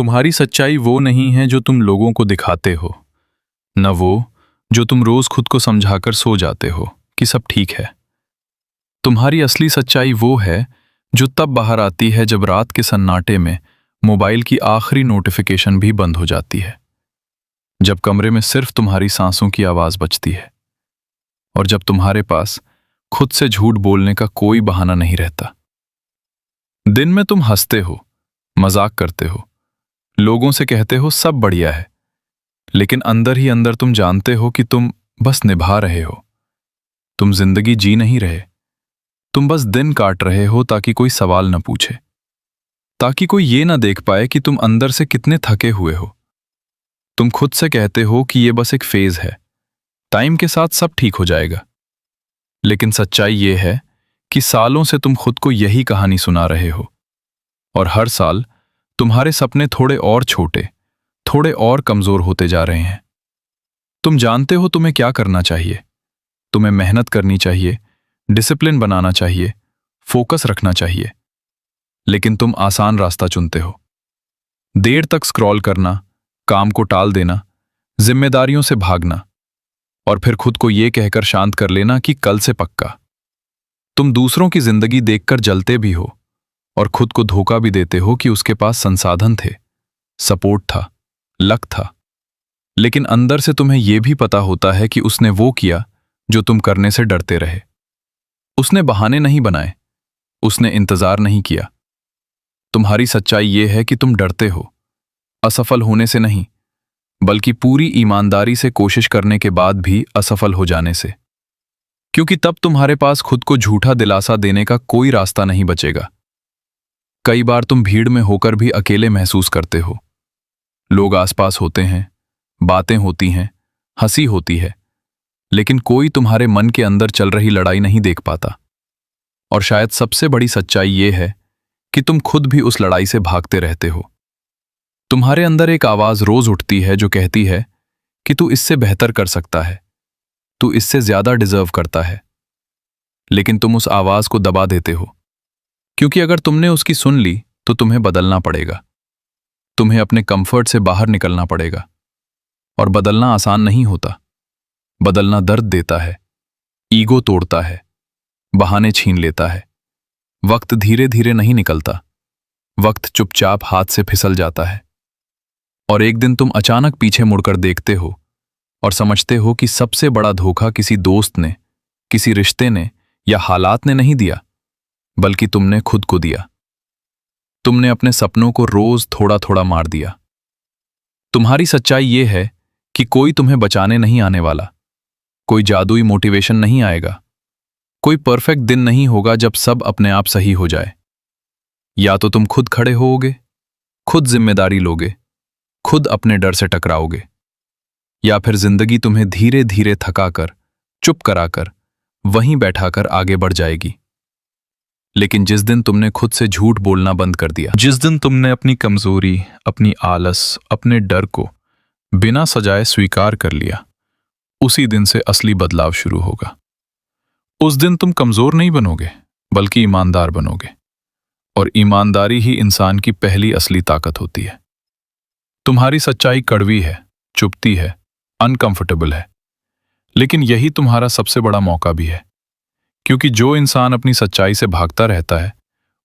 तुम्हारी सच्चाई वो नहीं है जो तुम लोगों को दिखाते हो, न वो जो तुम रोज खुद को समझाकर सो जाते हो कि सब ठीक है। तुम्हारी असली सच्चाई वो है जो तब बाहर आती है जब रात के सन्नाटे में मोबाइल की आखिरी नोटिफिकेशन भी बंद हो जाती है, जब कमरे में सिर्फ तुम्हारी सांसों की आवाज बचती है और जब तुम्हारे पास खुद से झूठ बोलने का कोई बहाना नहीं रहता। दिन में तुम हंसते हो, मजाक करते हो, लोगों से कहते हो सब बढ़िया है, लेकिन अंदर ही अंदर तुम जानते हो कि तुम बस निभा रहे हो। तुम जिंदगी जी नहीं रहे, तुम बस दिन काट रहे हो ताकि कोई सवाल न पूछे, ताकि कोई ये ना देख पाए कि तुम अंदर से कितने थके हुए हो। तुम खुद से कहते हो कि ये बस एक फेज है, टाइम के साथ सब ठीक हो जाएगा। लेकिन सच्चाई ये है कि सालों से तुम खुद को यही कहानी सुना रहे हो, और हर साल तुम्हारे सपने थोड़े और छोटे, थोड़े और कमजोर होते जा रहे हैं। तुम जानते हो तुम्हें क्या करना चाहिए। तुम्हें मेहनत करनी चाहिए, डिसिप्लिन बनाना चाहिए, फोकस रखना चाहिए, लेकिन तुम आसान रास्ता चुनते हो। देर तक स्क्रॉल करना, काम को टाल देना, जिम्मेदारियों से भागना और फिर खुद को यह कहकर शांत कर लेना कि कल से पक्का। तुम दूसरों की जिंदगी देखकर जलते भी हो और खुद को धोखा भी देते हो कि उसके पास संसाधन थे, सपोर्ट था, लक था, लेकिन अंदर से तुम्हें यह भी पता होता है कि उसने वो किया जो तुम करने से डरते रहे। उसने बहाने नहीं बनाए, उसने इंतजार नहीं किया। तुम्हारी सच्चाई यह है कि तुम डरते हो, असफल होने से नहीं, बल्कि पूरी ईमानदारी से कोशिश करने के बाद भी असफल हो जाने से, क्योंकि तब तुम्हारे पास खुद को झूठा दिलासा देने का कोई रास्ता नहीं बचेगा। कई बार तुम भीड़ में होकर भी अकेले महसूस करते हो। लोग आसपास होते हैं, बातें होती हैं, हंसी होती है, लेकिन कोई तुम्हारे मन के अंदर चल रही लड़ाई नहीं देख पाता। और शायद सबसे बड़ी सच्चाई यह है कि तुम खुद भी उस लड़ाई से भागते रहते हो। तुम्हारे अंदर एक आवाज रोज उठती है जो कहती है कि तू इससे बेहतर कर सकता है, तू इससे ज्यादा डिजर्व करता है, लेकिन तुम उस आवाज को दबा देते हो, क्योंकि अगर तुमने उसकी सुन ली तो तुम्हें बदलना पड़ेगा। तुम्हें अपने कंफर्ट से बाहर निकलना पड़ेगा, और बदलना आसान नहीं होता। बदलना दर्द देता है, ईगो तोड़ता है, बहाने छीन लेता है। वक्त धीरे धीरे नहीं निकलता, वक्त चुपचाप हाथ से फिसल जाता है, और एक दिन तुम अचानक पीछे मुड़कर देखते हो और समझते हो कि सबसे बड़ा धोखा किसी दोस्त ने, किसी रिश्ते ने या हालात ने नहीं दिया, बल्कि तुमने खुद को दिया। तुमने अपने सपनों को रोज थोड़ा थोड़ा मार दिया। तुम्हारी सच्चाई यह है कि कोई तुम्हें बचाने नहीं आने वाला, कोई जादुई मोटिवेशन नहीं आएगा, कोई परफेक्ट दिन नहीं होगा जब सब अपने आप सही हो जाए। या तो तुम खुद खड़े होोगे, खुद जिम्मेदारी लोगे, खुद अपने डर से टकराओगे, या फिर जिंदगी तुम्हें धीरे धीरे थकाकर, चुप कराकर, वहीं बैठाकर आगे बढ़ जाएगी। लेकिन जिस दिन तुमने खुद से झूठ बोलना बंद कर दिया, जिस दिन तुमने अपनी कमजोरी, अपनी आलस, अपने डर को बिना सजाए स्वीकार कर लिया, उसी दिन से असली बदलाव शुरू होगा। उस दिन तुम कमजोर नहीं बनोगे, बल्कि ईमानदार बनोगे, और ईमानदारी ही इंसान की पहली असली ताकत होती है। तुम्हारी सच्चाई कड़वी है, चुभती है, अनकंफर्टेबल है, लेकिन यही तुम्हारा सबसे बड़ा मौका भी है, क्योंकि जो इंसान अपनी सच्चाई से भागता रहता है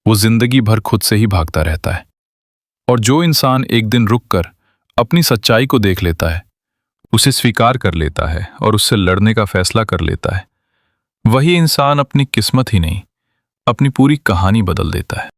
वो जिंदगी भर खुद से ही भागता रहता है, और जो इंसान एक दिन रुककर अपनी सच्चाई को देख लेता है, उसे स्वीकार कर लेता है और उससे लड़ने का फैसला कर लेता है, वही इंसान अपनी किस्मत ही नहीं, अपनी पूरी कहानी बदल देता है।